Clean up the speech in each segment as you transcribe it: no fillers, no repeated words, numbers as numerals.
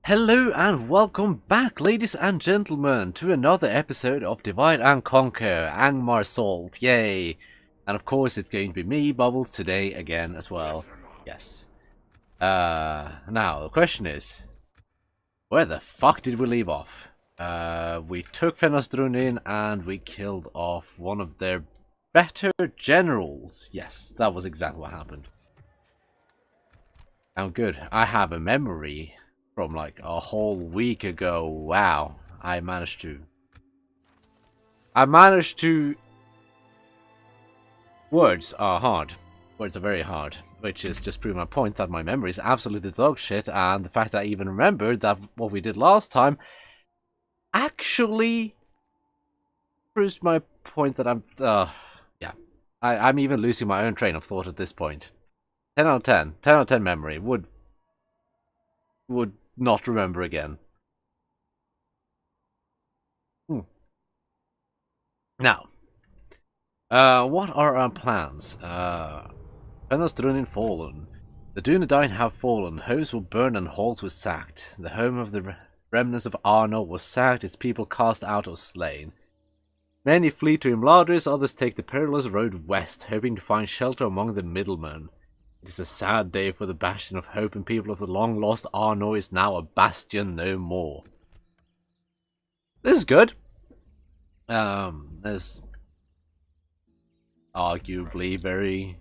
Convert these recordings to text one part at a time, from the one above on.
Hello and welcome back, ladies and gentlemen, to another episode of Divide and Conquer, Angmar Salt, yay! And of course it's going to be me, Bubbles, today again as well, yes. Now, the question is, where the fuck did we leave off? We took Fenostrunin and we killed off one of their better generals. Yes, that was exactly what happened. I'm good, I have a memory from like a whole week ago. Wow, I managed to words are hard. Words are very hard, which is just proving my point that my memory is absolutely dog shit, and the fact that I even remembered that what we did last time actually proves my point that I'm even losing my own train of thought at this point. 10 out of 10. 10 out of 10 memory. Would not remember again. Now, what are our plans? Fenostrunin fallen. The Dunedain have fallen. Homes were burned and halls were sacked. The home of the remnants of Arno was sacked, its people cast out or slain. Many flee to Imladris, others take the perilous road west, hoping to find shelter among the middlemen. It is a sad day for the bastion of hope, and people of the long-lost Arno is now a bastion no more. This is good. There's arguably very...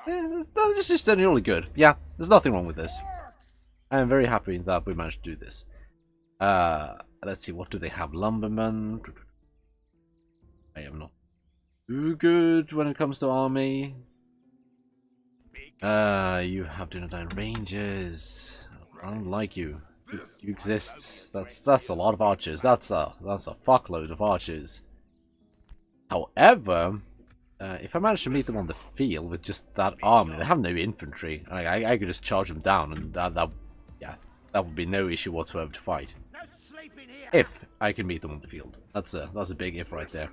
this is generally good. Yeah, there's nothing wrong with this. I am very happy that we managed to do this. Let's see, what do they have? Lumbermen. I am not too good when it comes to army. You have Dunedain Rangers. I don't like you. You exist. That's a lot of archers. That's a fuckload of archers. However, if I manage to meet them on the field with just that army, they have no infantry. I could just charge them down, and that would be no issue whatsoever to fight. If I can meet them on the field, that's a big if right there.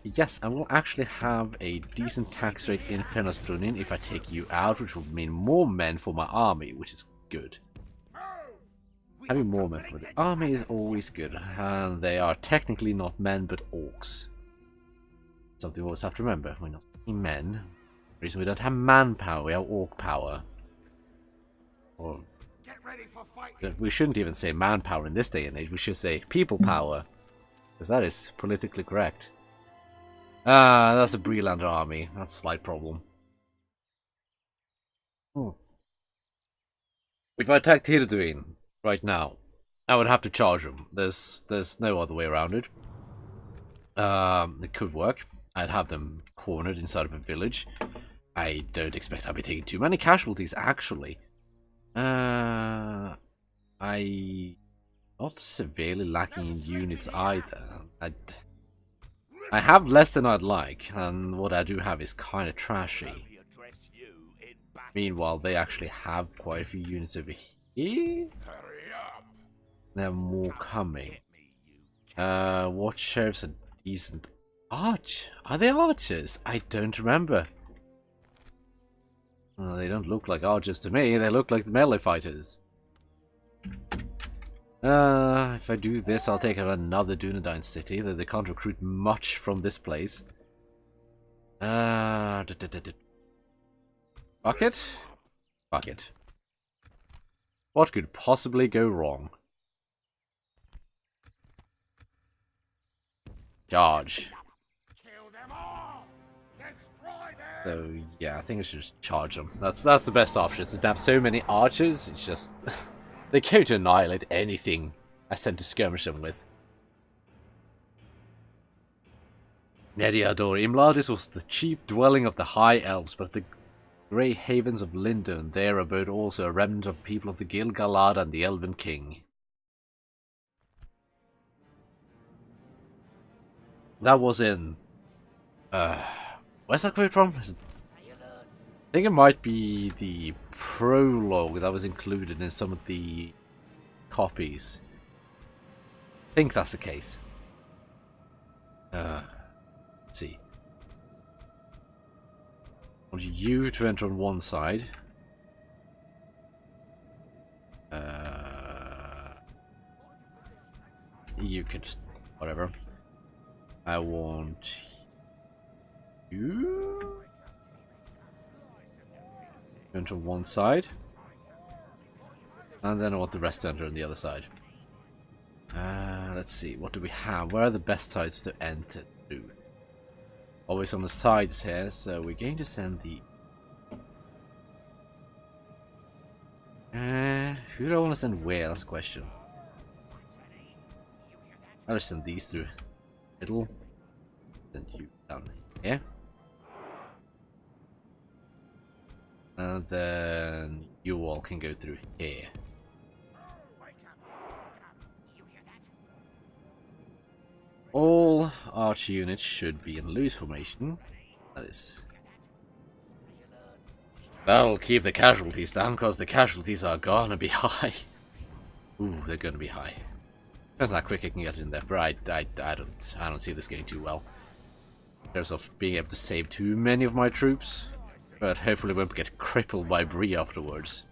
Yes, I will actually have a decent tax rate in Fenostrunin if I take you out, which will mean more men for my army, which is good. Having more men for the army is always good, and they are technically not men but orcs. Something we always have to remember, we're not men. The reason we don't have manpower, we have orc power. Or we shouldn't even say manpower in this day and age, we should say people power, because that is politically correct. That's a Breelander army. That's a slight problem. If I attacked Hirduin right now, I would have to charge them. There's no other way around it. It could work. I'd have them cornered inside of a village. I don't expect I'll be taking too many casualties, actually. I'm not severely lacking in units either. I have less than I'd like, and what I do have is kind of trashy. Meanwhile, they actually have quite a few units over here. There are more coming. What sheriffs are decent? Arch? Are they archers? I don't remember. Well, they don't look like archers to me. They look like melee fighters. If I do this, I'll take out another Dunedain city, though they can't recruit much from this place. Fuck it? Fuck it. What could possibly go wrong? Charge. So, yeah, I think I should just charge them. That's the best option, since they have so many archers, it's just... they go to annihilate anything I send to skirmish them with. Nediador. Imladris was the chief dwelling of the High Elves, but the grey havens of Lindon there abode also a remnant of people of the Gil-galad and the Elven King. That was in... where's that quote from? I think it might be the prologue that was included in some of the copies. I think that's the case. Let's see. I want you to enter on one side. you can just whatever. I want you enter one side, and then I want the rest to enter on the other side. Let's see, what do we have? Where are the best sides to enter through? Always on the sides here, so we're going to send the... who do I want to send where? That's a question. I'll just send these through. Middle. Then you down here. And then you all can go through here. All arch units should be in loose formation. That is... That'll keep the casualties down, because the casualties are gonna be high. Ooh, they're gonna be high. Depends how quick I can get in there, but I don't see this going too well. In terms of being able to save too many of my troops. But hopefully won't get crippled by Brie afterwards.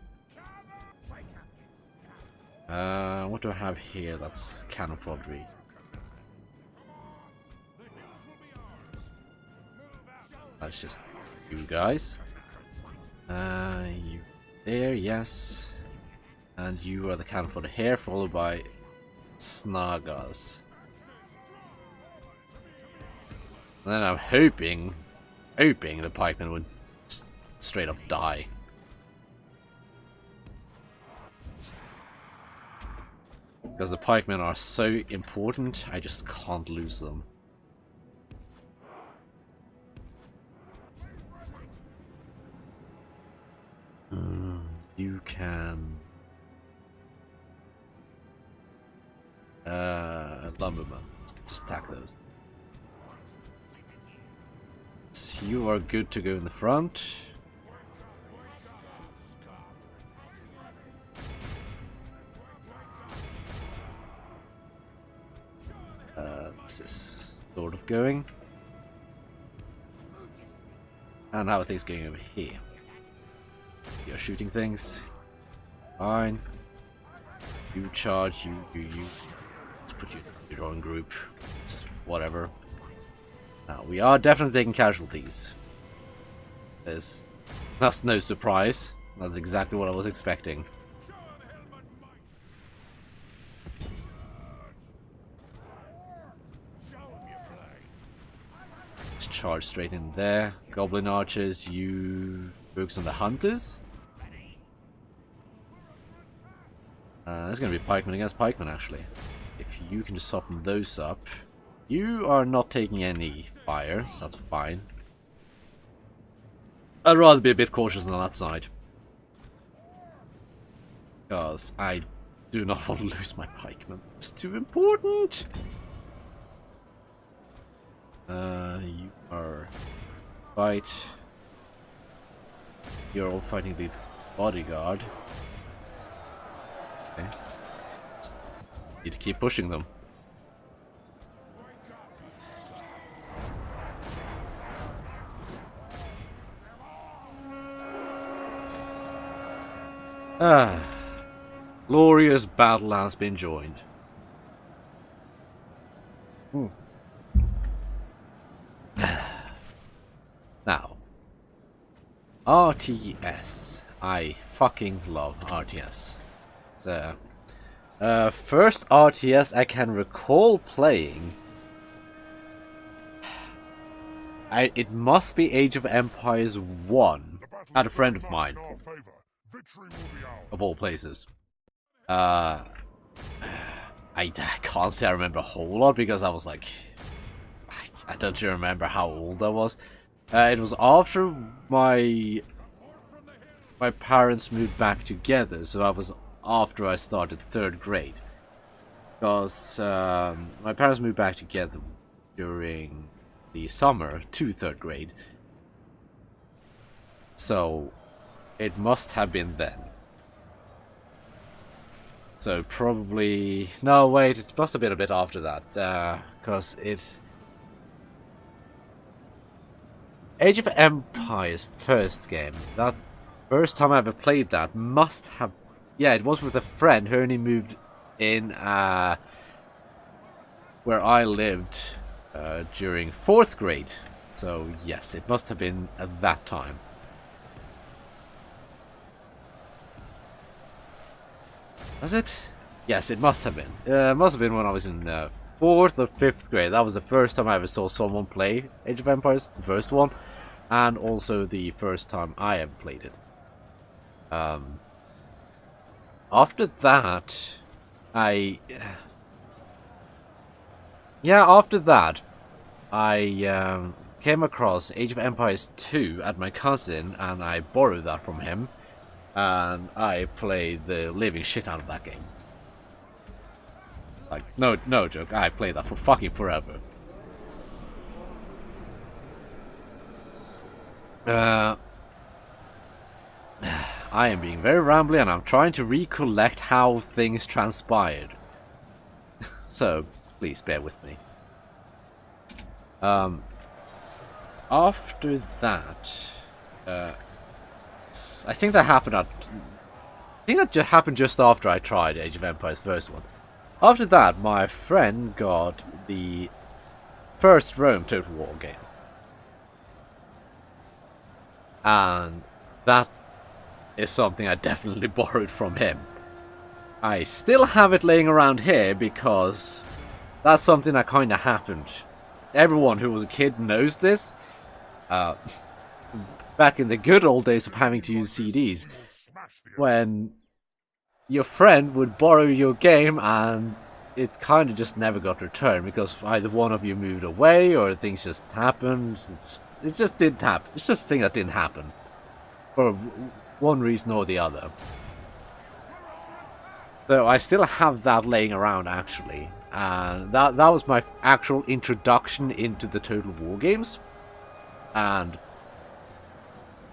What do I have here that's cannon foddery? That's just you guys. You there, yes. And you are the cannon for the hair, followed by Snagas. And then I'm hoping the pikemen would straight up die. Because the pikemen are so important, I just can't lose them. You can... lumberman. Just attack those. So you are good to go in the front. This is sort of going. And how are things going over here? You're shooting things. Fine. You charge, you. Let's put you in your own group. It's whatever. Now, we are definitely taking casualties. That's no surprise. That's exactly what I was expecting. Let's charge straight in there. Goblin archers, you focus on the hunters. There's going to be pikemen against pikemen, actually. If you can just soften those up. You are not taking any fire, so that's fine. I'd rather be a bit cautious on that side. Because I do not want to lose my pikemen. It's too important! You are... Fight. You're all fighting the bodyguard. Okay. Just need to keep pushing them. Glorious battle has been joined. Now, RTS. I fucking love RTS. It's first RTS I can recall playing. It must be Age of Empires 1. I had a friend of mine. Of all places. I can't say I remember a whole lot because I was like... I don't remember how old I was. It was after my parents moved back together, so I was after I started 3rd grade. Because my parents moved back together during the summer to 3rd grade. So it must have been then. So probably... No, wait, it must have been a bit after that. Because it's... Age of Empires first game. That first time I ever played that must have... Yeah, it was with a friend who only moved in where I lived during 4th grade. So yes, it must have been at that time. Was it? Yes, it must have been. It must have been when I was in 4th or 5th grade. That was the first time I ever saw someone play Age of Empires, the first one. And also the first time I ever played it. After that, I came across Age of Empires 2 at my cousin, and I borrowed that from him, and I played the living shit out of that game. Like, no joke, I played that for fucking forever. I am being very rambly, and I'm trying to recollect how things transpired. So, please bear with me. After that, I think that happened at... I think that happened just after I tried Age of Empires first one. After that, my friend got the first Rome Total War game. And that is something I definitely borrowed from him. I still have it laying around here because that's something that kind of happened. Everyone who was a kid knows this. Back in the good old days of having to use CDs, when your friend would borrow your game and it kind of just never got returned because either one of you moved away or things just happened. It just didn't happen. It's just a thing that didn't happen for one reason or the other. So I still have that laying around actually, and that was my actual introduction into the Total War games, and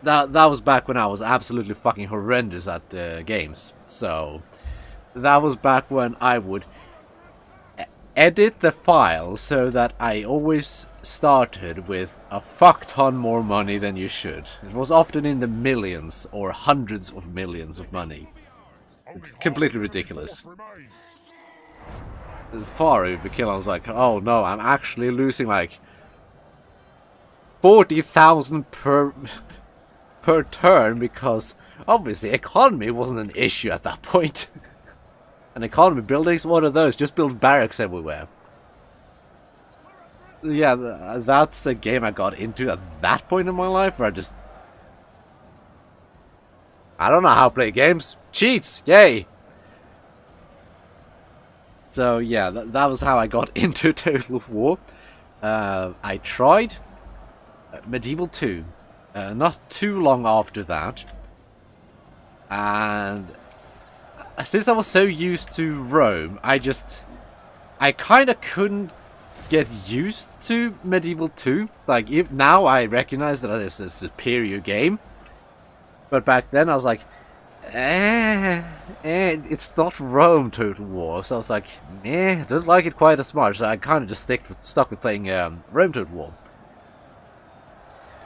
that was back when I was absolutely fucking horrendous at games. So that was back when I would edit the file so that I always started with a fuck ton more money than you should. It was often in the millions or hundreds of millions of money. It's completely ridiculous. Far overkill. I was like, oh no, I'm actually losing like 40,000 per turn because obviously economy wasn't an issue at that point. And economy buildings, what are those? Just build barracks everywhere. Yeah, that's a game I got into at that point in my life where I don't know how to play games. Cheats! Yay! So yeah, that was how I got into Total War. I tried Medieval 2 not too long after that. And since I was so used to Rome, I kind of couldn't get used to Medieval 2. Like, now I recognize that it's a superior game. But back then I was like, it's not Rome Total War. So I was like, I don't like it quite as much. So I kind of just stuck with playing Rome Total War.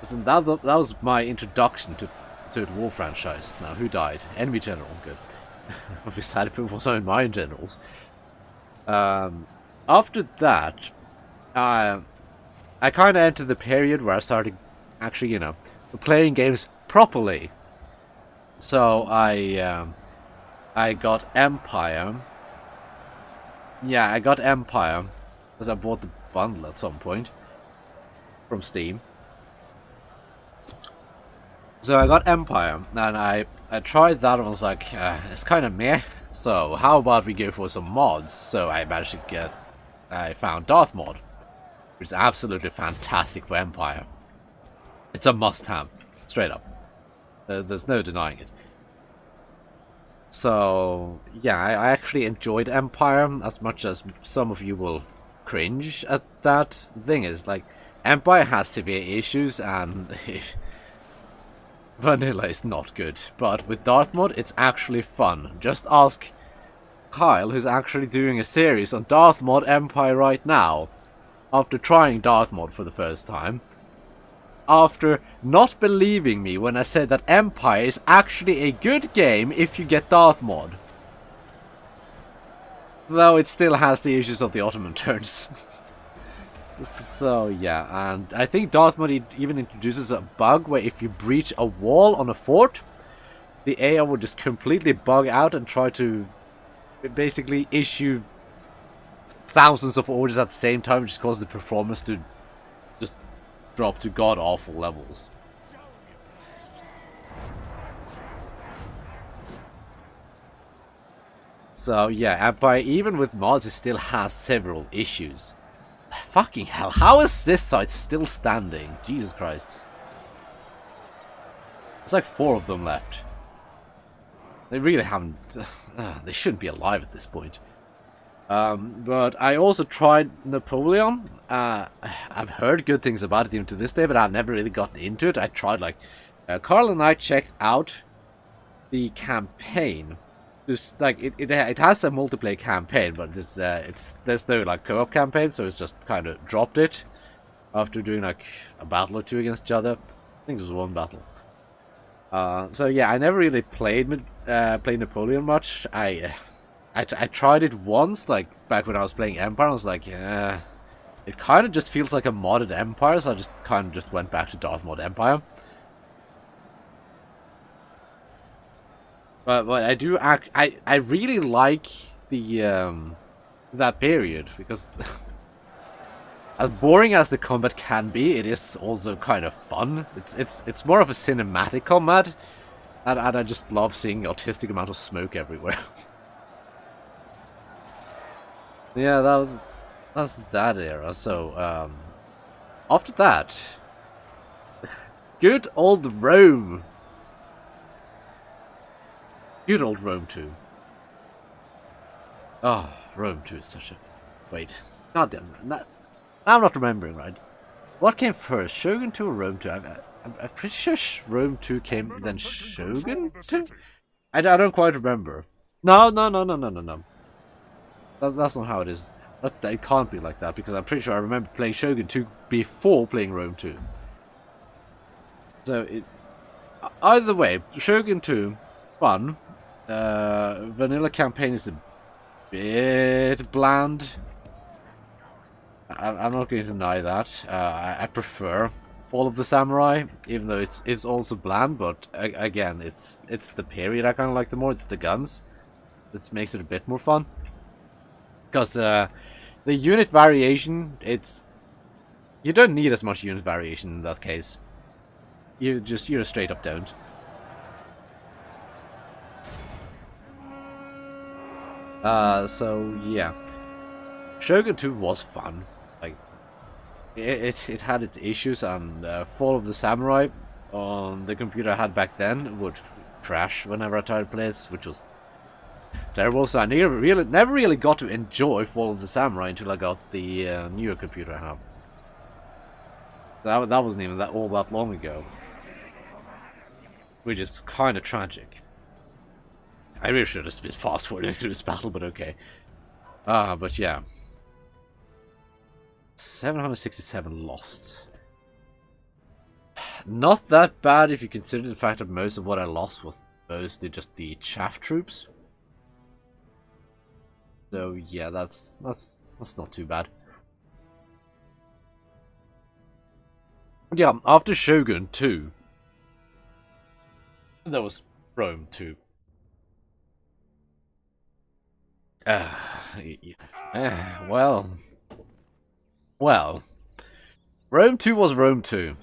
So that was my introduction to Total War franchise. Now, who died? Enemy General. Good. I'd be sad if it was only my generals. After that, I kind of entered the period where I started actually, playing games properly. So I got Empire. Yeah, I got Empire because I bought the bundle at some point from Steam. So I got Empire, and I tried that and was like, it's kind of meh. So how about we go for some mods? So I managed to I found Darth mod, which is absolutely fantastic for Empire. It's a must-have, straight up. There's no denying it. So yeah, I actually enjoyed Empire as much as some of you will cringe at that. The thing is, like, Empire has severe issues, and vanilla is not good, but with Darth mod, it's actually fun. Just ask Kyle, who's actually doing a series on Darth mod Empire right now, after trying Darth mod for the first time, after not believing me when I said that Empire is actually a good game if you get Darth mod. Though it still has the issues of the Ottoman turns. So yeah, and I think Darth Maul even introduces a bug where if you breach a wall on a fort, the AI will just completely bug out and try to basically issue thousands of orders at the same time, which causes the performance to just drop to god-awful levels. So yeah, Empire, even with mods, it still has several issues. Fucking hell, how is this site still standing? Jesus Christ. There's like 4 of them left. They really haven't... they shouldn't be alive at this point. But I also tried Napoleon. I've heard good things about it even to this day, but I've never really gotten into it. I tried like... Carl and I checked out the campaign. Just like it has a multiplayer campaign, but there's no like co-op campaign, so it's just kind of dropped it after doing like a battle or 2 against each other. I think there was 1 battle. So yeah, I never really played Napoleon much. I tried it once, like back when I was playing Empire. I was like, yeah, it kind of just feels like a modded Empire, so I just kind of just went back to Darth Maul Empire. But I do I really like the that period, because as boring as the combat can be, it is also kind of fun. It's more of a cinematic combat, and I just love seeing autistic amount of smoke everywhere. Yeah, that's that era. So after that, good old Rome. Good old Rome 2. Oh, Rome 2 is such a... Wait. God damn it. Now I'm not remembering right. What came first? Shogun 2 or Rome 2? I'm pretty sure Rome 2 came, then Shogun 2? I don't quite remember. No. That's not how it is. It can't be like that, because I'm pretty sure I remember playing Shogun 2 before playing Rome 2. So, either way, Shogun 2, fun. Vanilla campaign is a bit bland. I'm not going to deny that. I prefer Fall of the Samurai, even though it's also bland. But again, it's the period I kind of like the more. It's the guns that makes it a bit more fun. Because the unit variation, you don't need as much unit variation in that case. You straight up don't. So yeah, Shogun 2 was fun. Like it had its issues, and Fall of the Samurai on the computer I had back then would crash whenever I tried to play it, which was terrible. So I never really got to enjoy Fall of the Samurai until I got the newer computer I have. That wasn't even all that long ago, which is kind of tragic. I really should have been fast forwarding through this battle, but okay. But yeah. 767 lost. Not that bad if you consider the fact that most of what I lost was mostly just the chaff troops. So yeah, that's not too bad. Yeah, after Shogun 2, there was Rome 2. Well, Rome 2 was Rome 2.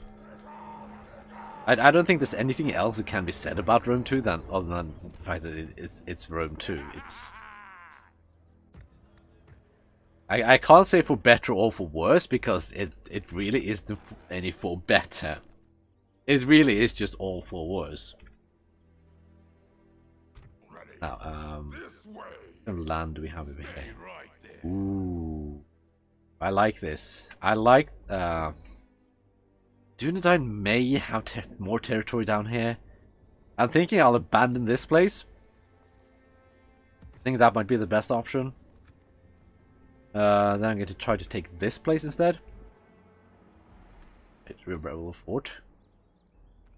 I don't think there's anything else that can be said about Rome 2 other than the fact that it's Rome 2. I can't say for better or for worse, because it really isn't any for better. It really is just all for worse. Now, what kind of land do we have over here? Ooh, I like this. I like Dunedain may have more territory down here. I'm thinking I'll abandon this place. I think that might be the best option. Then I'm going to try to take this place instead. Rebel Fort.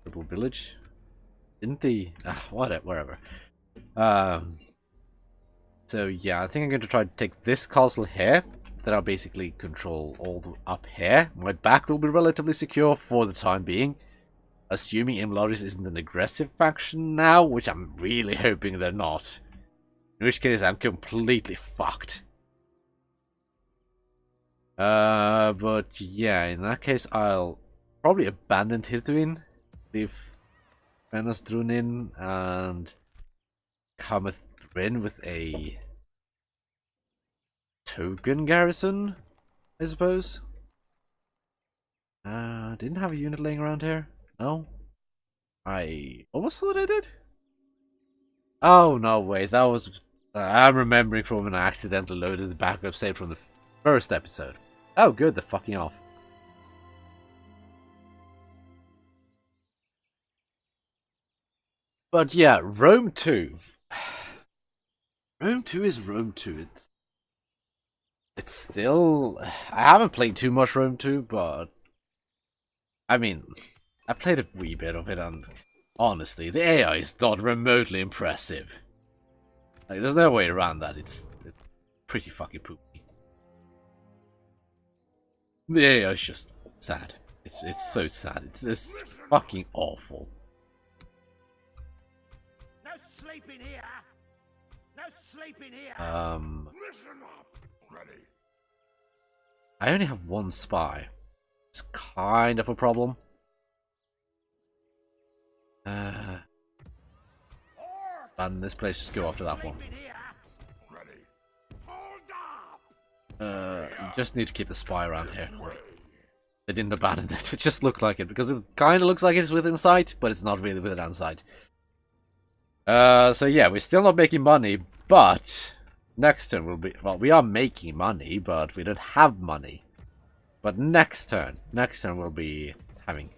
Rebel Village. Didn't the... whatever. So yeah, I think I'm going to try to take this castle here. Then I'll basically control all the up here. My back will be relatively secure for the time being. Assuming Imlaris isn't an aggressive faction now, which I'm really hoping they're not. In which case I'm completely fucked. But yeah, in that case I'll probably abandon Tirtuin, leave Fenasdrunin, and Cometh Bryn with a token garrison, I suppose. Didn't have a unit laying around here. No? I almost thought I did. Oh, no, wait, that was... I'm remembering from when I accidentally loaded the backup save from the first episode. Oh, good, they're fucking off. But yeah, Rome 2. Rome 2 is Rome 2. It's still... I haven't played too much Rome 2, but... I mean... I played a wee bit of it, and honestly, the AI is not remotely impressive. Like, there's no way around that. It's pretty fucking poopy. The AI is just sad. It's so sad. It's fucking awful. No sleeping here. No sleeping here. Listen up. Ready. I only have one spy. It's kind of a problem. And this place, just go after that one. Just need to keep the spy around here. They didn't abandon it. It just looked like it, because it kind of looks like it's within sight, but it's not really within sight. So yeah, we're still not making money, but next turn will be... Well, we are making money, but we don't have money. But next turn we'll be having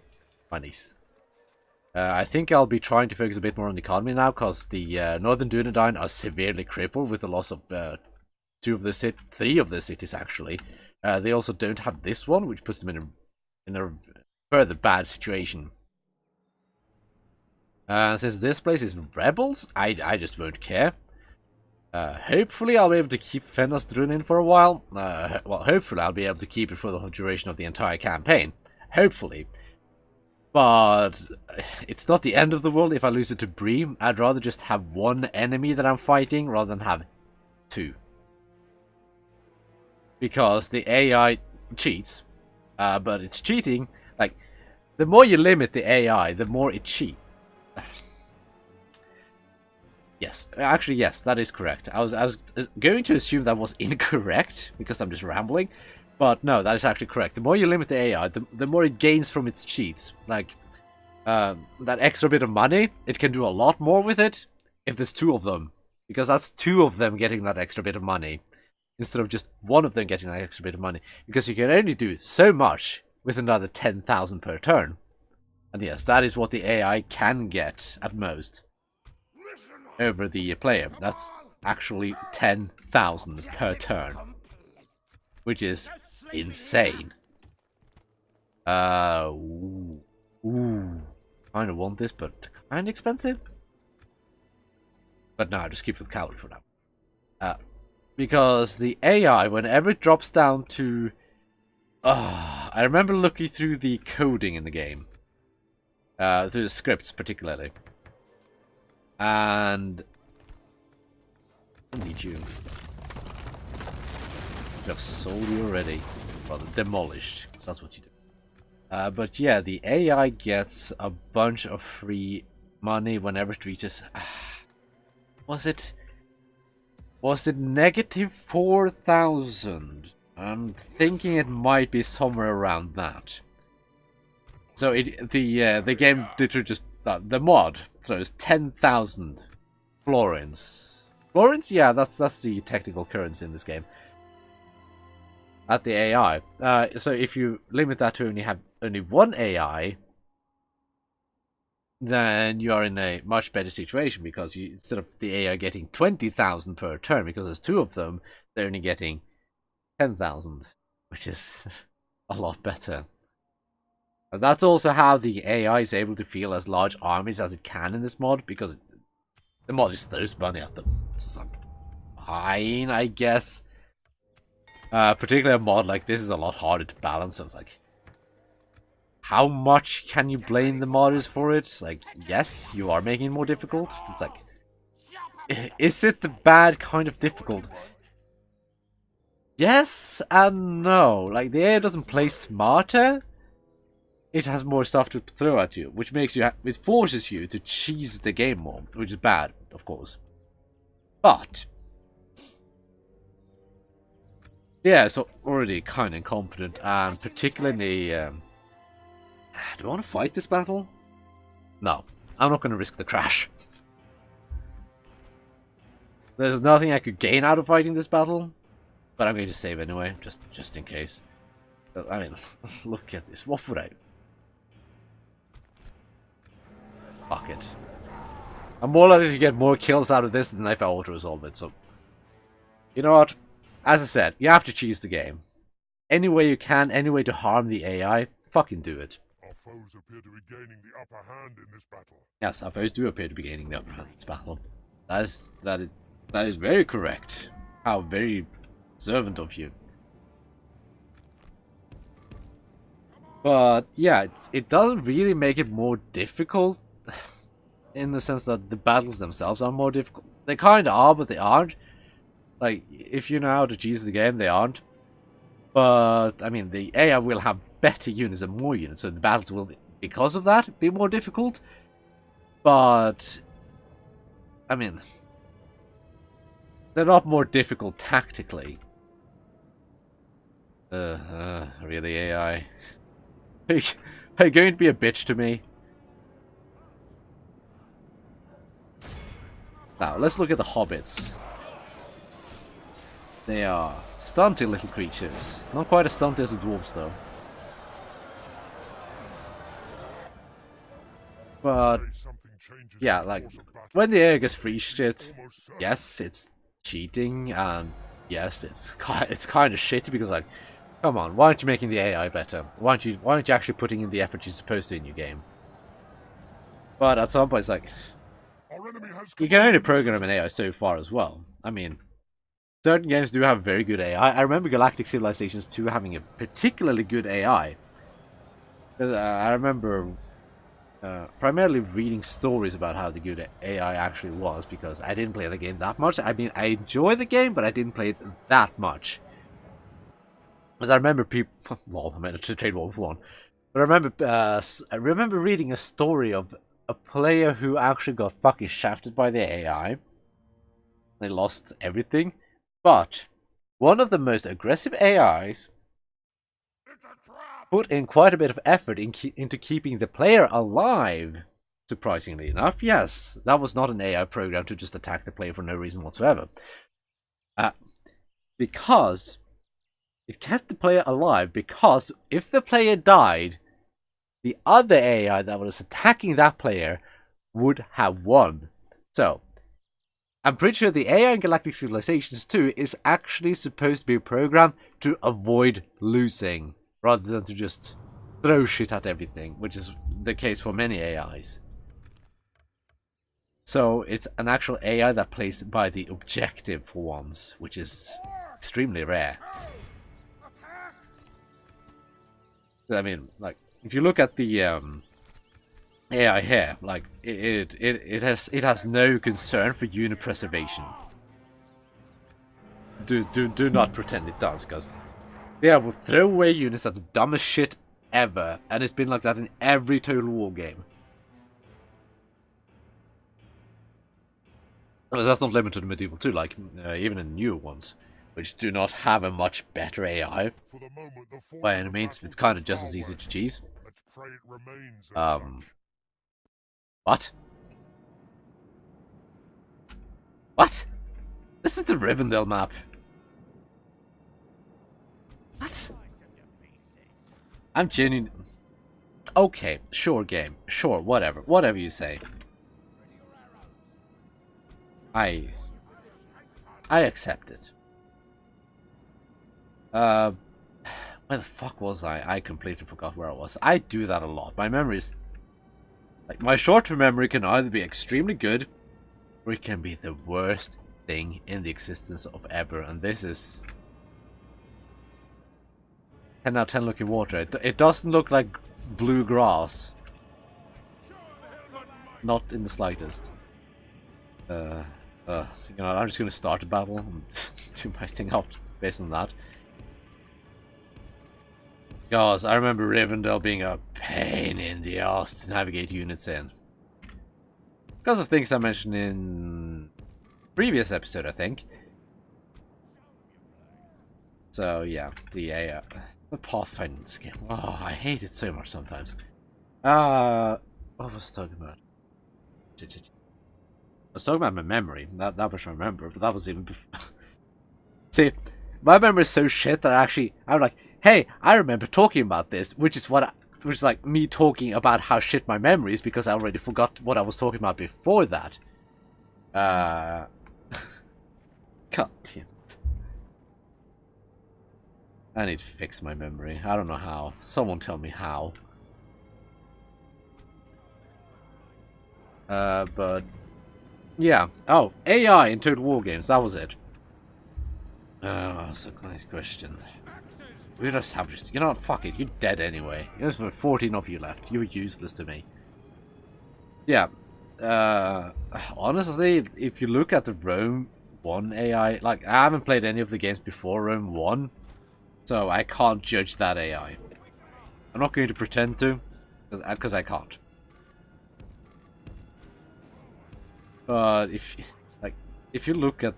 monies. I think I'll be trying to focus a bit more on the economy now, because the Northern Dunedain are severely crippled with the loss of 3 of the cities, actually. They also don't have this one, which puts them in a further bad situation. Since this place is rebels, I just won't care. Hopefully I'll be able to keep Fenasdrunin for a while. Well, hopefully I'll be able to keep it for the duration of the entire campaign. Hopefully. But it's not the end of the world if I lose it to Bree. I'd rather just have one enemy that I'm fighting rather than have 2. Because the AI cheats, but it's cheating. Like, the more you limit the AI, the more it cheats. Yes, actually, yes, that is correct. I was going to assume that was incorrect because I'm just rambling. But no, that is actually correct. The more you limit the AI, the more it gains from its cheats. Like, that extra bit of money, it can do a lot more with it if there's 2 of them. Because that's 2 of them getting that extra bit of money, instead of just 1 of them getting that extra bit of money. Because you can only do so much with another 10,000 per turn. And yes, that is what the AI can get, at most, over the player. That's actually 10,000 per turn. Which is insane. Ooh. Kind of want this, but kind of expensive. But no, just keep with cavalry for now. Because the AI, whenever it drops down to... I remember looking through the coding in the game. Through the scripts, particularly. And... I need you. You have sold you already. Rather, demolished. So that's what you do. But yeah, the AI gets a bunch of free money whenever it reaches... Was it negative 4,000? I'm thinking it might be somewhere around that. So the game literally just... the mod throws 10,000 florins. Florins? Yeah, that's the technical currency in this game. At the AI. So if you limit that to only one AI, then you are in a much better situation, because instead of the AI getting 20,000 per turn, because there's 2 of them, they're only getting 10,000, which is a lot better. And that's also how the AI is able to field as large armies as it can in this mod, because the mod just throws money at them. Son of a fine, I guess. Particularly a mod like this is a lot harder to balance. So it's like, how much can you blame the modders for it? It's like, yes, you are making it more difficult. It's like, is it the bad kind of difficult? Yes and no. Like, the AI doesn't play smarter. It has more stuff to throw at you, which makes you, it forces you to cheese the game more, which is bad, of course. But yeah, it's already kind of incompetent, and particularly, do I want to fight this battle? No, I'm not going to risk the crash. There's nothing I could gain out of fighting this battle, but I'm going to save anyway, just in case. I mean, look at this. What would I? Fuck it. I'm more likely to get more kills out of this than if I auto-resolve it, so... You know what? As I said, you have to cheese the game. Any way you can, any way to harm the AI, fucking do it. Our foes appear to be gaining the upper hand in this battle. Yes, our foes do appear to be gaining the upper hand in this battle. That is very correct. How very observant of you. But yeah, it doesn't really make it more difficult in the sense that the battles themselves are more difficult. They kind of are, but they aren't. Like, if you know how to cheese the game, they aren't. But, I mean, the AI will have better units and more units, so the battles will, because of that, be more difficult. But, I mean, they're not more difficult tactically. Really, AI? Are you going to be a bitch to me? Now, let's look at the hobbits. They are stunty little creatures. Not quite as stunty as the dwarves, though. But, yeah, like, when the AI gets free shit, yes, it's cheating, and yes, it's kind of shitty because, like, come on, why aren't you making the AI better? Why aren't you actually putting in the effort you're supposed to in your game? But at some point, it's like, you can only program an AI so far as well. I mean, certain games do have very good AI. I remember Galactic Civilizations 2 having a particularly good AI. I remember primarily reading stories about how the good AI actually was, because I didn't play the game that much. I mean, I enjoy the game, but I didn't play it that much. Because I remember people... Well, I meant to trade one for one. But I remember reading a story of a player who actually got fucking shafted by the AI. They lost everything. But one of the most aggressive AIs put in quite a bit of effort into keeping the player alive. Surprisingly enough, yes. That was not an AI program to just attack the player for no reason whatsoever. Because it kept the player alive, because if the player died, the other AI that was attacking that player would have won. So, I'm pretty sure the AI in Galactic Civilizations 2 is actually supposed to be programmed to avoid losing, rather than to just throw shit at everything, which is the case for many AIs. So, it's an actual AI that plays by the objective for once, which is extremely rare. I mean, like, if you look at the AI here, like, it has no concern for unit preservation. Do not pretend it does, because they will throw away units at the dumbest shit ever, and it's been like that in every Total War game. Well, that's not limited to Medieval 2, like, even in newer ones, which do not have a much better AI. By any means, it's kind of just as easy to cheese. What? What? This is the Rivendell map. What? I'm genuine. Okay, sure game. Sure, whatever. Whatever you say. I accept it. Where the fuck was I? I completely forgot where I was. I do that a lot. My memory is... Like, my short-term memory can either be extremely good, or it can be the worst thing in the existence of ever, and this is 10 out of 10 looking water. It doesn't look like blue grass. Not in the slightest. You know, I'm just gonna start a battle and do my thing out based on that. Guys, I remember Rivendell being a pain in the ass to navigate units in. Because of things I mentioned in previous episode, I think. So yeah, the pathfinding in this game. Oh, I hate it so much sometimes. What was I talking about? I was talking about my memory. That much I remember, but that was even before. See, my memory is so shit that I'm like, hey, I remember talking about this, which is like me talking about how shit my memory is because I already forgot what I was talking about before that. God damn it. I need to fix my memory. I don't know how. Someone tell me how. But yeah. Oh, AI in Total War games. That was it. That's a nice question. We just have you know what? Fuck it. You're dead anyway. There's 14 of you left. You're useless to me. Yeah. Honestly, if you look at the Rome 1 AI, like I haven't played any of the games before Rome 1, so I can't judge that AI. I'm not going to pretend to, because I can't. But if you look at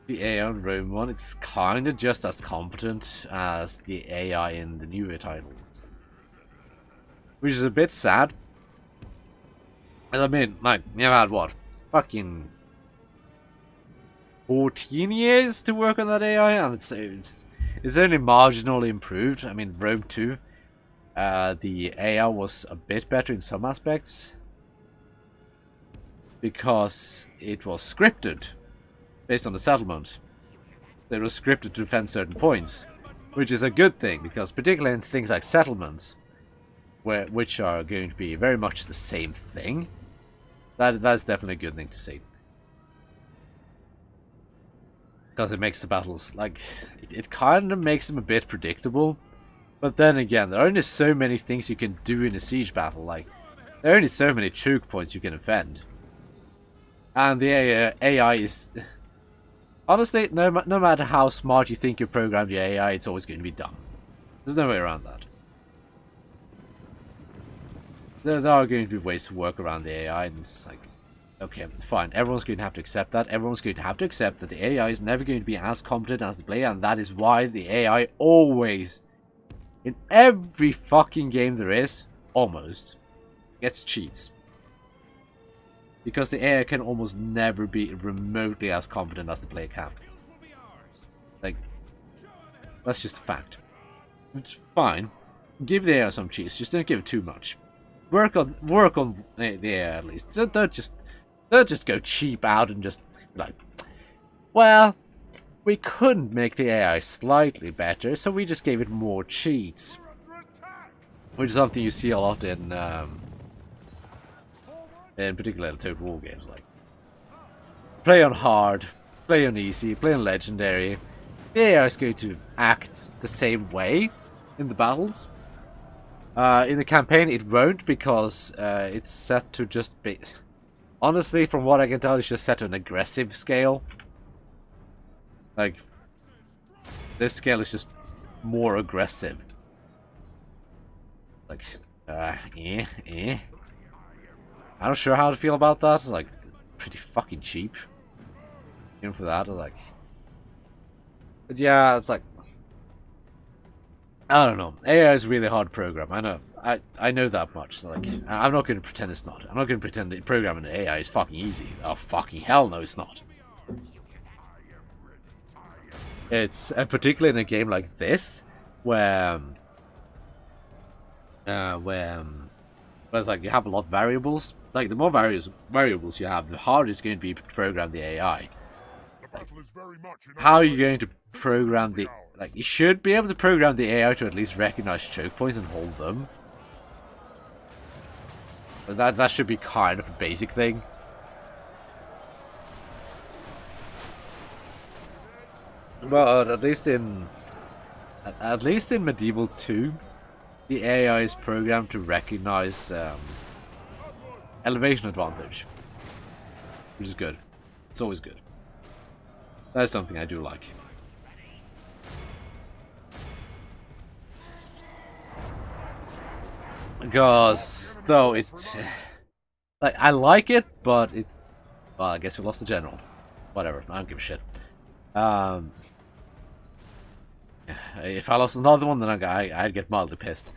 the AI in Rome 1, it's kind of just as competent as the AI in the newer titles. Which is a bit sad. I mean, like, you've had what? Fucking 14 years to work on that AI, and it's only marginally improved. I mean, Rome 2, the AI was a bit better in some aspects. Because it was scripted based on the settlement. It was scripted to defend certain points, which is a good thing, because particularly in things like settlements, which are going to be very much the same thing, that's definitely a good thing to see. Because it makes the battles, like, it kind of makes them a bit predictable, but then again, there are only so many things you can do in a siege battle, like, there are only so many choke points you can defend. And the AI is... Honestly, no matter how smart you think you programmed your AI, it's always going to be dumb. There's no way around that. There are going to be ways to work around the AI, and it's like... Okay, fine. Everyone's going to have to accept that. Everyone's going to have to accept that the AI is never going to be as competent as the player, and that is why the AI always, in every fucking game there is, almost, gets cheats. Because the AI can almost never be remotely as competent as the player can. Like, that's just a fact. It's fine. Give the AI some cheats, just don't give it too much. Work on the AI at least. Don't just go cheap out and just like, well, we couldn't make the AI slightly better, so we just gave it more cheats. Which is something you see a lot in particular Total War games, like play on hard, play on easy, play on legendary. The AI is going to act the same way in the battles. In the campaign it won't, because it's set to just be... Honestly, from what I can tell, it's just set to an aggressive scale. Like, this scale is just more aggressive. Like, I'm not sure how to feel about that. It's like, it's pretty fucking cheap. Even for that, like... But yeah, it's like... I don't know. AI is really hard to program. I know. I know that much. So like, I'm not going to pretend it's not. I'm not going to pretend that programming the AI is fucking easy. Oh, fucking hell no, it's not. It's particularly in a game like this, where it's like you have a lot of variables. Like, the more variables you have, the harder it's going to be to program the AI. Like, how are you going to program the... Like, you should be able to program the AI to at least recognize choke points and hold them. But that should be kind of a basic thing. But at least in Medieval 2, the AI is programmed to recognize elevation advantage, which is good. It's always good. That's something I do like. Because though like I like it, but it's well, I guess we lost the general. Whatever, I don't give a shit. If I lost another one, then I'd get mildly pissed.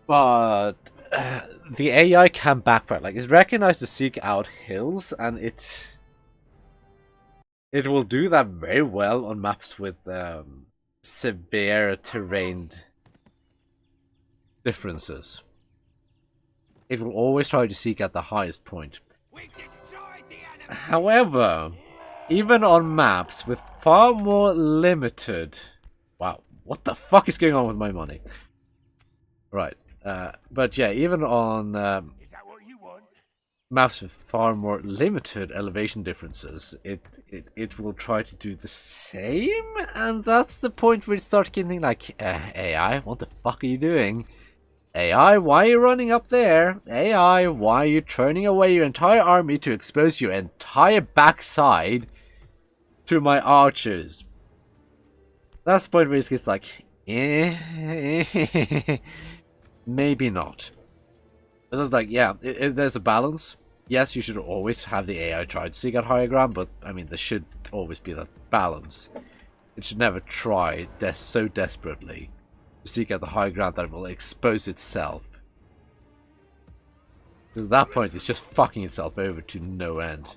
But the AI can backfire. Like, it's recognized to seek out hills, and it will do that very well on maps with severe terrain differences. It will always try to seek out the highest point. However, even on maps with far more limited... Wow, what the fuck is going on with my money? Right, but yeah, even on maps with far more limited elevation differences, it will try to do the same, and that's the point where it starts getting like, AI, what the fuck are you doing? AI, why are you running up there? AI, why are you turning away your entire army to expose your entire backside to my archers? That's the point where it gets like, maybe not. It's just like, yeah, there's a balance. Yes, you should always have the AI try to seek out higher ground, but I mean, there should always be that balance. It should never try so desperately to seek out the high ground that it will expose itself. Because at that point, it's just fucking itself over to no end.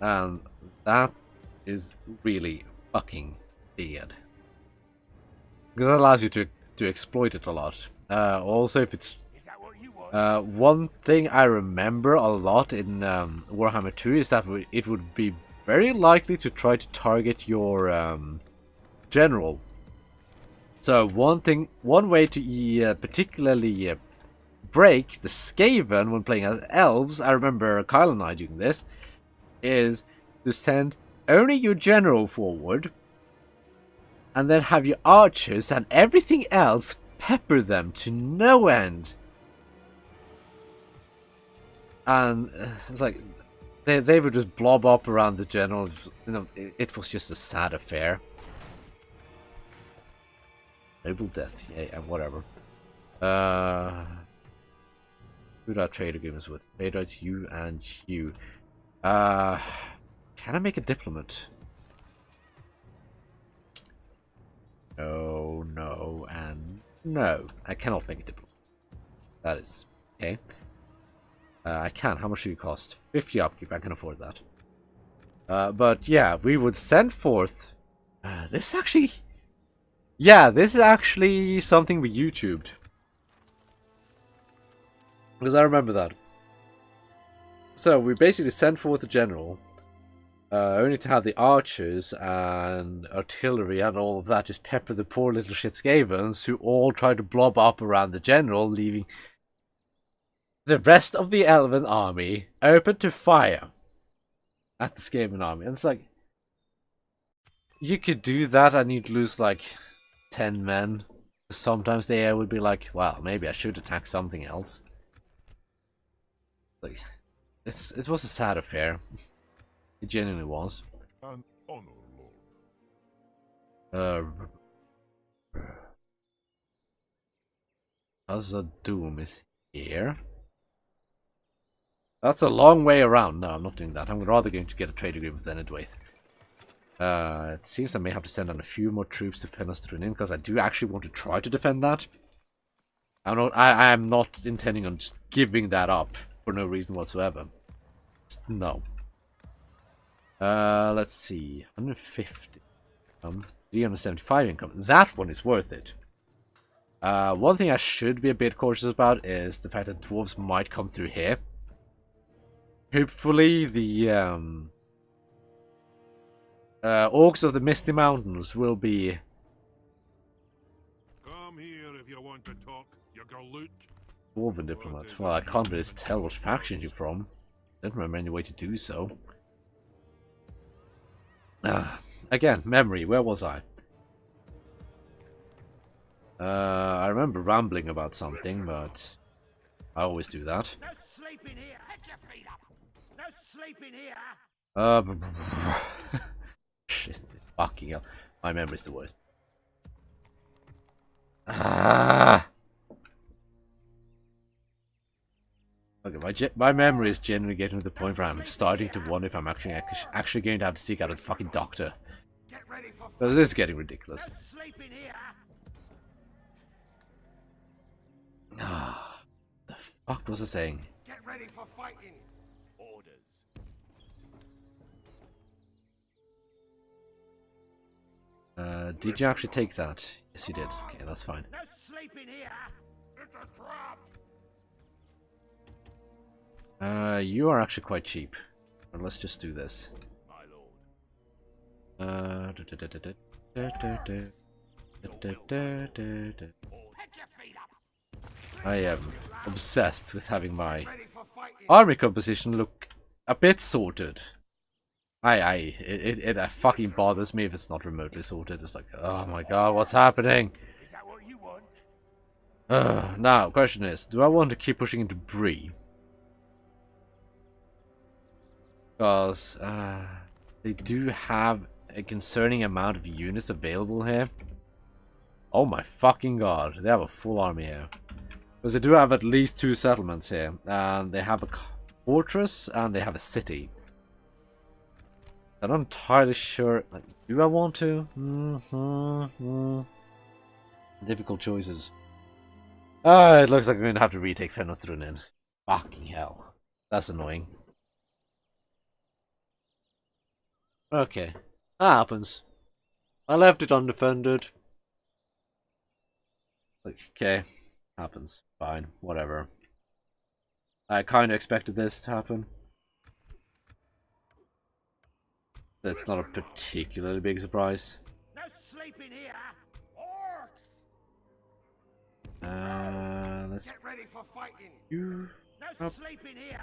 And that is really fucking weird. Because that allows you to exploit it a lot. Also, if it's... one thing I remember a lot in Warhammer 2 is that it would be very likely to try to target your general. So one way to particularly break the Skaven when playing as elves, I remember Kyle and I doing this, is to send only your general forward, and then have your archers and everything else pepper them to no end. And it's like they would just blob up around the general. You know, it was just a sad affair. Noble death, yeah, and whatever. Who do I trade agreements with? Trade you and you. Can I make a diplomat? No, no, and no. I cannot make a diplomat. That is okay. I can. How much do you cost? 50 upkeep. I can afford that. But yeah, we would send forth. This actually. Yeah, this is actually something we YouTubed. Because I remember that. So we basically sent forth a general. Only to have the archers and artillery and all of that just pepper the poor little shit Skavens, who all try to blob up around the general, leaving the rest of the Elven army open to fire at the Skaven army. And it's like, you could do that and you'd lose like 10 men. Sometimes the AI would be like, well, maybe I should attack something else. Like, it was a sad affair. It genuinely was. An honor, Lord. Azza Doom is here. That's a long way around. No, I'm not doing that. I'm rather going to get a trade agreement with Enedwaith. It seems I may have to send on a few more troops to Fenestrunin, because I do actually want to try to defend that. I am not intending on just giving that up for no reason whatsoever. No. Let's see. 150 income, 375 income. That one is worth it. One thing I should be a bit cautious about is the fact that dwarves might come through here. Hopefully the orcs of the Misty Mountains will be... Come here if you want to talk, you galoot. Dwarven diplomat. Well, I can't really tell which faction you're from. Don't remember any way to do so. Again, memory. Where was I? I remember rambling about something, but I always do that. No sleeping here. Put your feet up. No sleeping here. Shit, fucking hell. My memory's the worst. Ah. Okay, my memory is generally getting to the point where I'm starting to wonder if I'm actually going to have to seek out a fucking doctor. Get ready for Because this is getting ridiculous. no sleeping here. Ah, the fuck was I saying? Get ready for fighting. Orders. Did you actually take that? Yes, you did. Okay, that's fine. No sleeping here. It's a trap. You are actually quite cheap. But let's just do this. My lord. Put your feet up. I am obsessed with having my Ready for fighting. army composition look a bit sorted. It fucking bothers me if it's not remotely sorted. It's like, oh my god, what's happening? Is that what you want? Now, question is, do I want to keep pushing into Bree? Because they do have a concerning amount of units available here. Oh my fucking god, they have a full army here. Because they do have at least 2 settlements here. And they have a fortress and they have a city. I'm not entirely sure. Like, do I want to? Difficult choices. It looks like I'm going to have to retake Fennostrunin. Fucking hell. That's annoying. Okay. That happens. I left it undefended. Okay. Happens. Fine. Whatever. I kind of expected this to happen. That's not a particularly big surprise. No sleeping here. Orcs. Let's Get ready for fighting. do No sleeping here.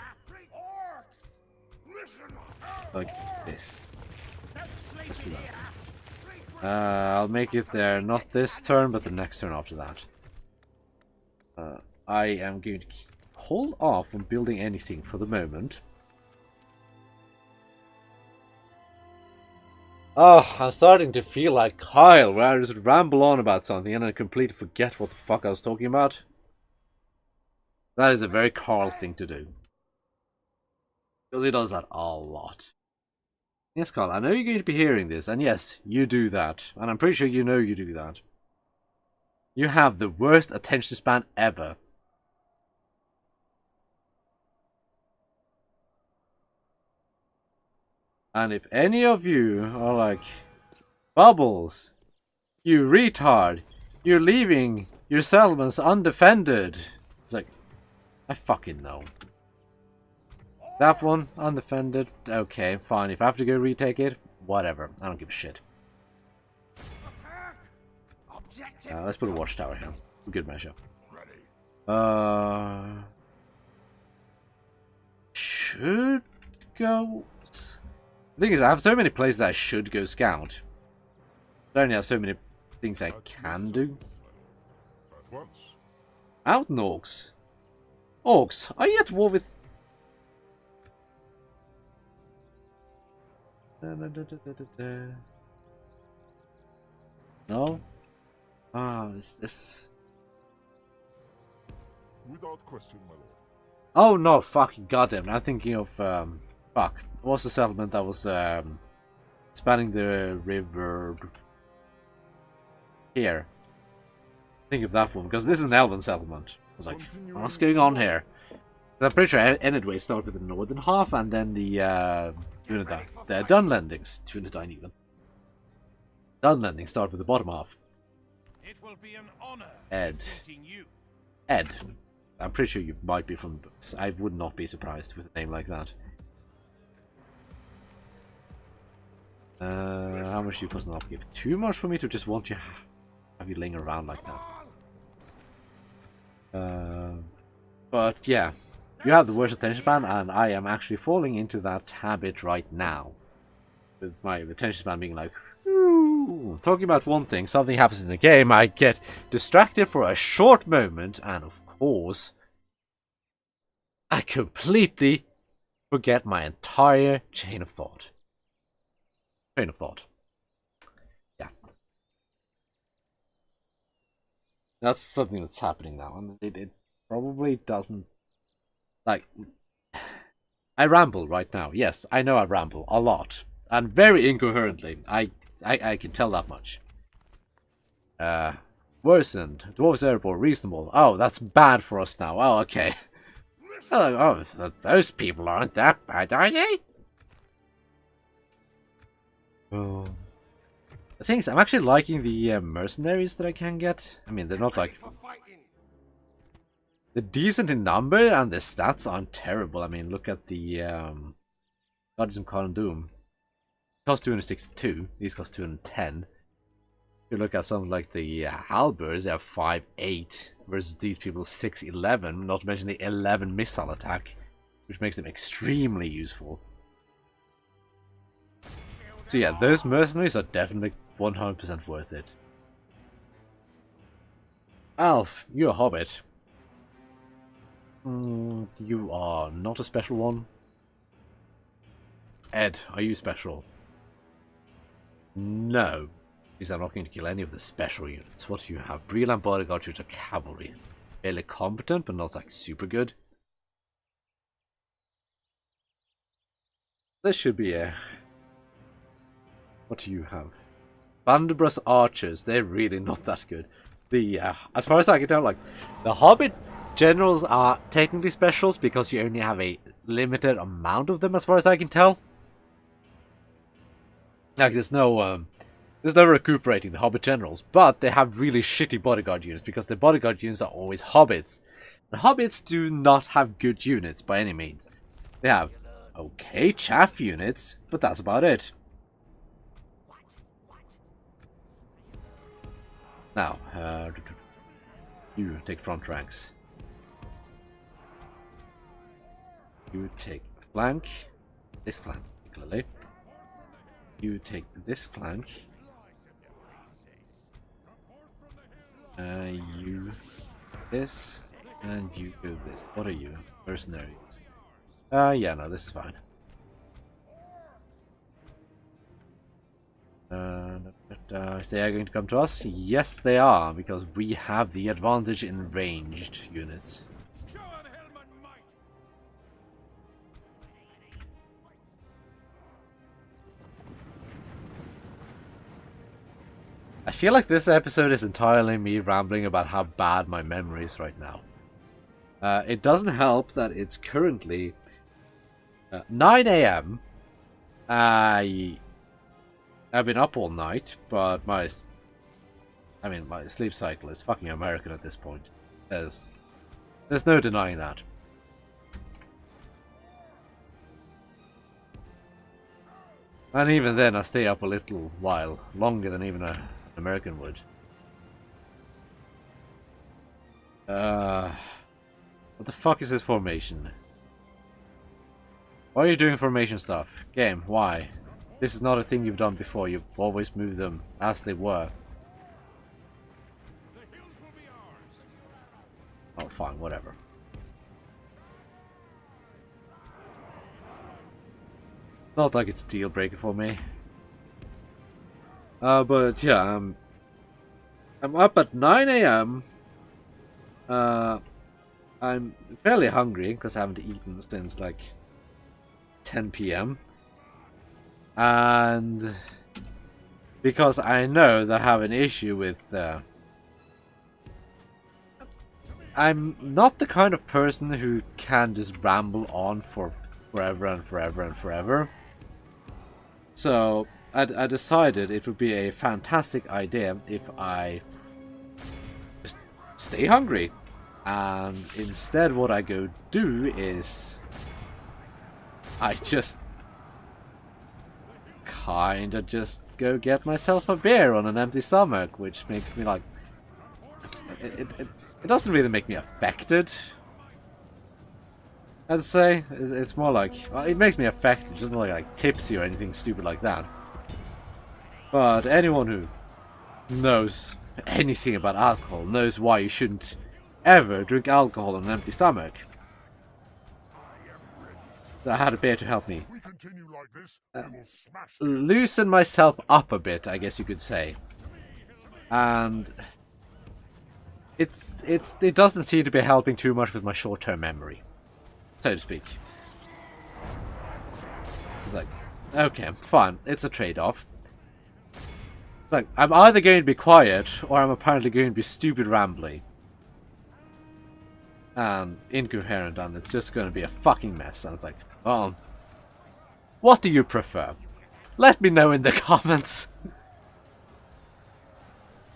Orcs. Listen up. like this. No Let's do sleeping that. here. I'll make it there, not this turn, but the next turn after that. I am going to hold off on building anything for the moment. Oh, I'm starting to feel like Kyle, where I just ramble on about something and I completely forget what the fuck I was talking about. That is a very Carl thing to do. Because he does that a lot. Yes, Carl, I know you're going to be hearing this, and yes, you do that. And I'm pretty sure you know you do that. You have the worst attention span ever. And if any of you are like, Bubbles, you retard, you're leaving your settlements undefended. It's like, I fucking know. That one, undefended, okay, fine. If I have to go retake it, whatever. I don't give a shit. Let's put a watchtower here. It's a good measure. Should go... The thing is, I have so many places I should go scout. I only have so many things I can do. Out in orcs. Orcs, are you at war with... No? Ah, is this... Without question, my lord. Oh no, fucking goddamn. I'm thinking of, fuck. What's the settlement that was, spanning the river... Here. Think of that one, because this is an elven settlement. I was like, what's going on here? I'm pretty sure anyway start with the northern half and then the Dunlendings. Dunedain even. Dunlendings start with the bottom half. It will be an honor Ed. meeting you. Ed. I'm pretty sure you might be from the books. I would not be surprised with a name like that. How much do you personally give? Too much for me to just want you have you laying around like that. But yeah, you have the worst attention span, and I am actually falling into that habit right now. with my attention span being like, ooh, talking about one thing, something happens in the game, I get distracted for a short moment, and of course, I completely forget my entire chain of thought. Yeah. That's something that's happening now, and it probably doesn't... Like, I ramble right now. Yes, I know I ramble a lot. And very incoherently. I can tell that much. Worsened. Dwarves Airport, reasonable. Oh, that's bad for us now. Oh, okay. Oh, those people aren't that bad, are they? Oh. The thing is, I'm actually liking the mercenaries that I can get. I mean, they're not like... They're decent in number, and the stats aren't terrible. I mean, look at the Guardians of Khadum Doom. Cost 262. These cost 210. If you look at something like the Halberds, they have 5'8", versus these people 6'11", not to mention the 11 missile attack, which makes them extremely useful. So yeah, those mercenaries are definitely 100% worth it. Alf, you're a hobbit. You are not a special one. Ed, are you special? No. Because I'm not going to kill any of the special units. What do you have? Breland bodyguard, which are cavalry. Fairly competent, but not like super good. This should be a... What do you have? Vanderbrus archers, they're really not that good. The as far as I can tell, like, the Hobbit generals are technically specials because you only have a limited amount of them, as far as I can tell. Like, there's no recuperating the Hobbit generals, but they have really shitty bodyguard units because the bodyguard units are always Hobbits. The Hobbits do not have good units by any means. They have okay chaff units, but that's about it. Now, you take front ranks. You take flank, this flank particularly. You take this flank. You this, and you go this. What are you? Mercenaries. Yeah, no, this is fine. Is they going to come to us? Yes, they are, because we have the advantage in ranged units. I feel like this episode is entirely me rambling about how bad my memory is right now. It doesn't help that it's currently 9 AM. I've been up all night, but my sleep cycle is fucking American at this point. There's no denying that. And even then, I stay up a little while, longer than even an American would. What the fuck is this formation? Why are you doing formation stuff? Game, why? This is not a thing you've done before. You've always moved them as they were. Oh, fine, whatever. Not like it's a deal breaker for me. But yeah, I'm up at 9 AM. I'm fairly hungry because I haven't eaten since like 10 PM. And because I know that I have an issue with I'm not the kind of person who can just ramble on for forever and forever and forever. So I decided it would be a fantastic idea if I just stay hungry. And instead what I go do is I just kinda just go get myself a beer on an empty stomach, which makes me like it doesn't really make me affected. I'd say it's more like, well, it makes me affected, it doesn't look like tipsy or anything stupid like that. But anyone who knows anything about alcohol knows why you shouldn't ever drink alcohol on an empty stomach. I had a beer to help me If we continue like this, we will smash loosen myself up a bit, I guess you could say. And it doesn't seem to be helping too much with my short-term memory, so to speak. It's like, okay, fine, it's a trade-off. Like, I'm either going to be quiet, or I'm apparently going to be stupid rambly. And incoherent, and it's just going to be a fucking mess. And it's like, well, what do you prefer? Let me know in the comments.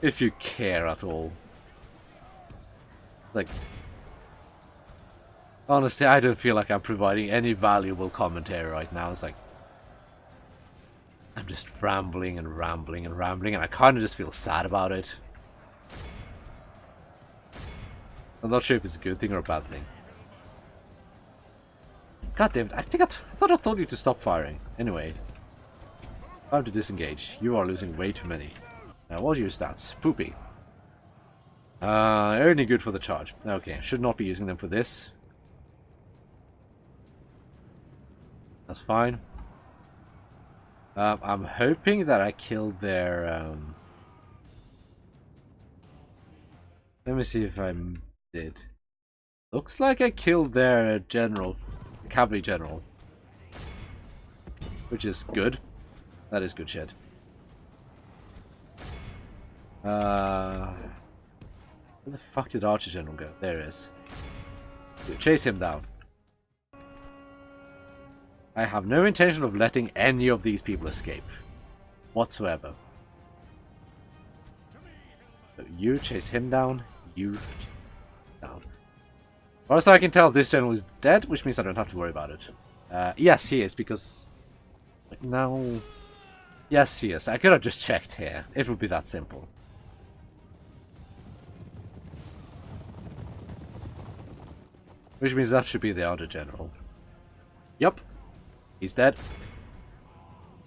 If you care at all. Like, honestly, I don't feel like I'm providing any valuable commentary right now. It's like, I'm just rambling and rambling and rambling, and I kind of just feel sad about it. I'm not sure if it's a good thing or a bad thing. God damn it, I thought I told you to stop firing. Anyway, time to disengage. You are losing way too many. What are your stats? Poopy. Only good for the charge. Okay, should not be using them for this. That's fine. I'm hoping that I killed their... Let me see if I did. Looks like I killed their general, cavalry general. Which is good. That is good shit. Where the fuck did Archer General go? There it is. Chase him down. I have no intention of letting any of these people escape. Whatsoever. So you chase him down. You down. As far as I can tell, this general is dead, which means I don't have to worry about it. Yes, he is, because... No... Yes, he is. I could have just checked here. It would be that simple. Which means that should be the other general. Yup. He's dead.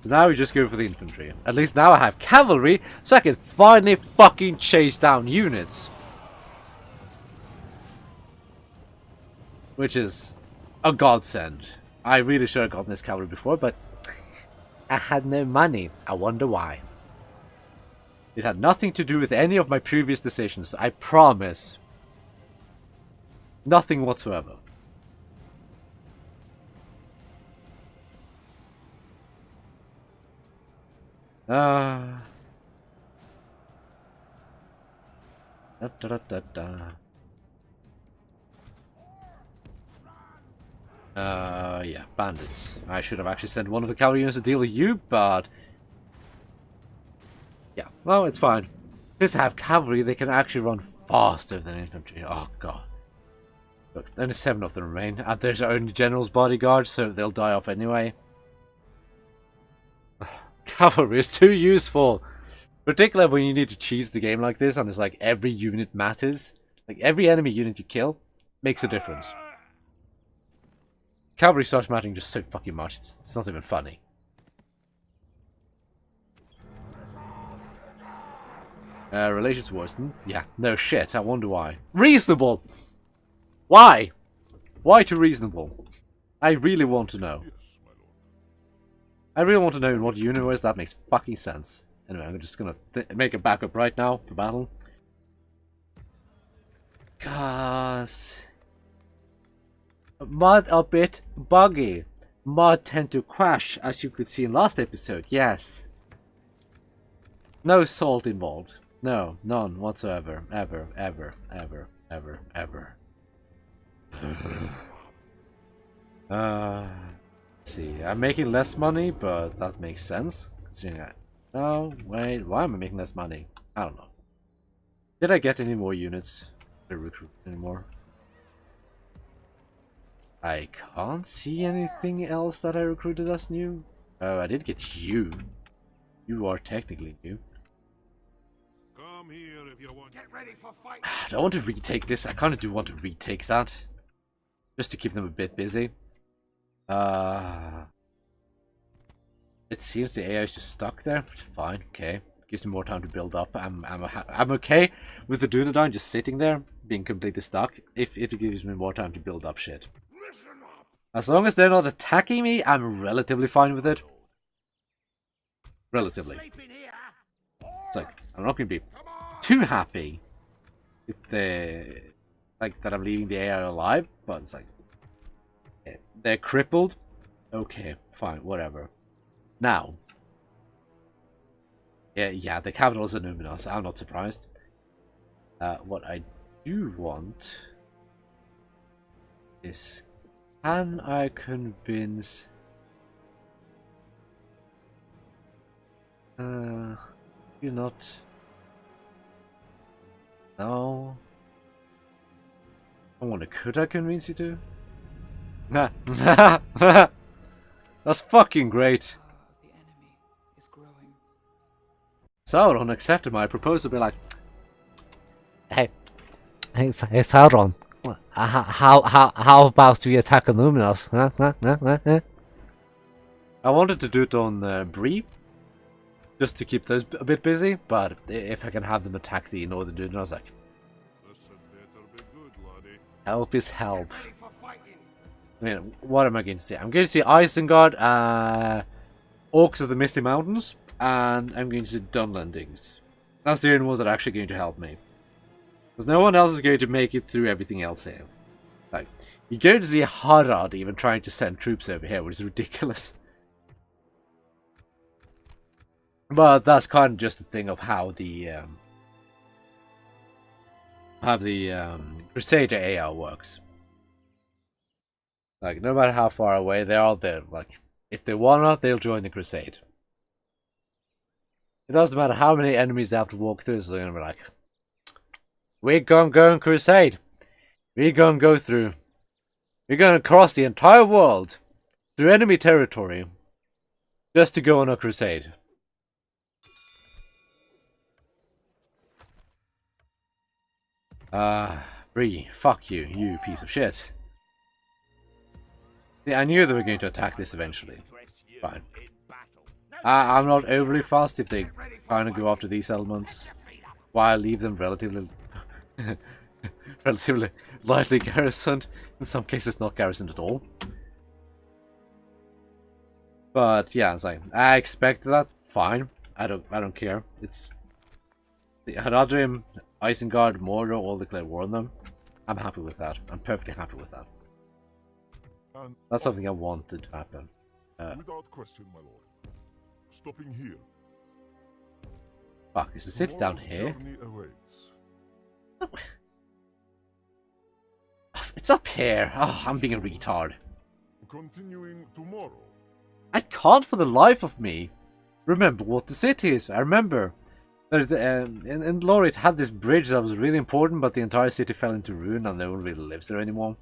So now we just go for the infantry. At least now I have cavalry, so I can finally fucking chase down units. Which is a godsend. I really should have gotten this cavalry before, but I had no money. I wonder why. It had nothing to do with any of my previous decisions, I promise. Nothing whatsoever. Da, da, da, da, da. Yeah, bandits. I should have actually sent one of the cavalry units to deal with you, but... Yeah, well, it's fine. Since I have cavalry, they can actually run faster than infantry. Oh, God. Look, only 7 of them remain, and there's only general's bodyguard, so they'll die off anyway. Cavalry is too useful! Particularly when you need to cheese the game like this, and it's like every unit matters. Like, every enemy unit you kill makes a difference. Cavalry starts mattering just so fucking much, it's not even funny. Relations worsen? Yeah, no shit, I wonder why. Reasonable! Why? Why too reasonable? I really want to know. I really want to know in what universe that makes fucking sense. Anyway, I'm just gonna make a backup right now for battle. Cause... Mod a bit buggy. Mod tend to crash, as you could see in last episode, yes. No salt involved. No, none whatsoever. Ever, ever, ever, ever, ever. Let's see, I'm making less money, but that makes sense. No, wait, why am I making less money? I don't know. Did I get any more units to recruit anymore? I can't see anything else that I recruited as new. Oh, I did get you. You are technically new. Come here if you want. Get ready for fight. I don't want to retake this. I kind of do want to retake that. just to keep them a bit busy. It seems the AI is just stuck there. Fine, okay. Gives me more time to build up. I'm okay with the Dunedain just sitting there, being completely stuck. If it gives me more time to build up shit. As long as they're not attacking me, I'm relatively fine with it. Relatively. It's like I'm not gonna be too happy if they like that I'm leaving the AI alive, but it's like they're crippled. Okay, fine, whatever. Now, yeah, the capital is Numinos. I'm not surprised. What I do want is, can I convince? You're not. No. I wonder, could I convince you to? Nah. That's fucking great. Sauron accepted my proposal, be like, hey, Sauron, how about we attack Illuminus? I wanted to do it on Bree, just to keep those a bit busy, but if I can have them attack the Northern Dude, I was like, help is help. I mean, what am I going to see? I'm going to see Isengard, Orcs of the Misty Mountains, and I'm going to see Dunlandings. That's the only ones that are actually going to help me. Because no one else is going to make it through everything else here. Like, you're going to see Harad even trying to send troops over here, which is ridiculous. But that's kind of just a thing of how the Crusader AI works. Like, no matter how far away they are, they're like, if they wanna, they'll join the Crusade. It doesn't matter how many enemies they have to walk through, so they're gonna be like, we're gonna go on Crusade. We're gonna go through. We're gonna cross the entire world through enemy territory just to go on a crusade. Bree, fuck you, you piece of shit. See, I knew they were going to attack this eventually. Fine. I'm not overly fast if they kind of go after these elements, while I leave them relatively lightly garrisoned. In some cases, not garrisoned at all. But yeah, it's like, I expected that. Fine. I don't care. It's the Haradrim, Isengard, Mordor all declare war on them. I'm happy with that. I'm perfectly happy with that. That's something I wanted to happen. Without question, my lord. Stopping here. Fuck, is the city down here? It's up here. Oh, I'm being a retard. Continuing tomorrow. I can't for the life of me remember what the city is. I remember that in lore it had this bridge that was really important, but the entire city fell into ruin and no one really lives there anymore.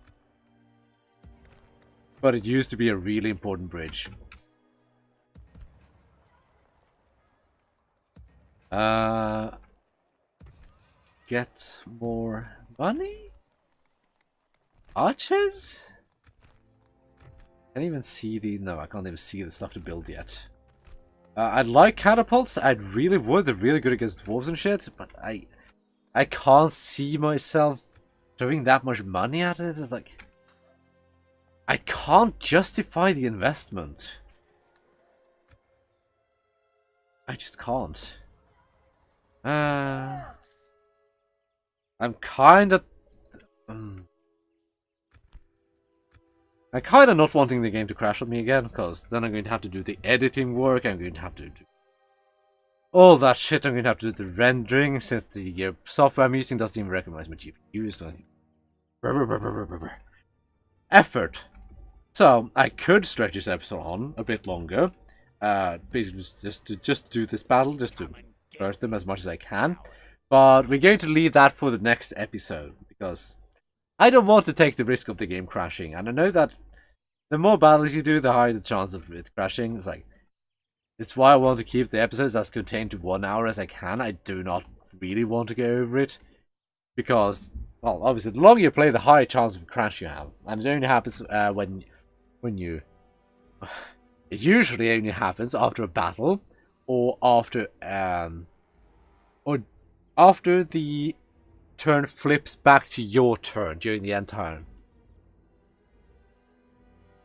But it used to be a really important bridge. Get more money? Archers? Can't even see the... No, I can't even see the stuff to build yet. I'd like catapults. I really would. They're really good against dwarves and shit. But I can't see myself throwing that much money at it. It's like... I can't justify the investment. I just can't. I'm kind of... I'm kind of not wanting the game to crash on me again, because then I'm going to have to do the editing work, I'm going to have to do all that shit, I'm going to have to do the rendering, since the software I'm using doesn't even recognize my GPUs. Effort. So, I could stretch this episode on a bit longer, basically just do this battle, just to hurt them as much as I can, but we're going to leave that for the next episode, because I don't want to take the risk of the game crashing, and I know that the more battles you do, the higher the chance of it crashing. It's like, it's why I want to keep the episodes as contained to 1 hour as I can. I do not really want to go over it, because Well, obviously, the longer you play, the higher chance of a crash you have. And it only happens when you... It usually only happens after a battle, or after the turn flips back to your turn during the end turn.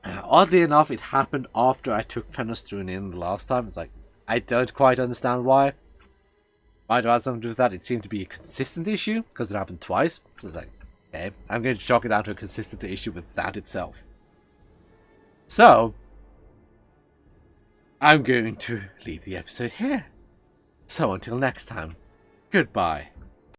Oddly enough, it happened after I took Fenestrun in the last time. It's like, I don't quite understand why. Might have had something to do with that. It seemed to be a consistent issue, because it happened twice. So it's like, okay, I'm going to chalk it down to a consistent issue with that itself. So, I'm going to leave the episode here. So until next time, goodbye.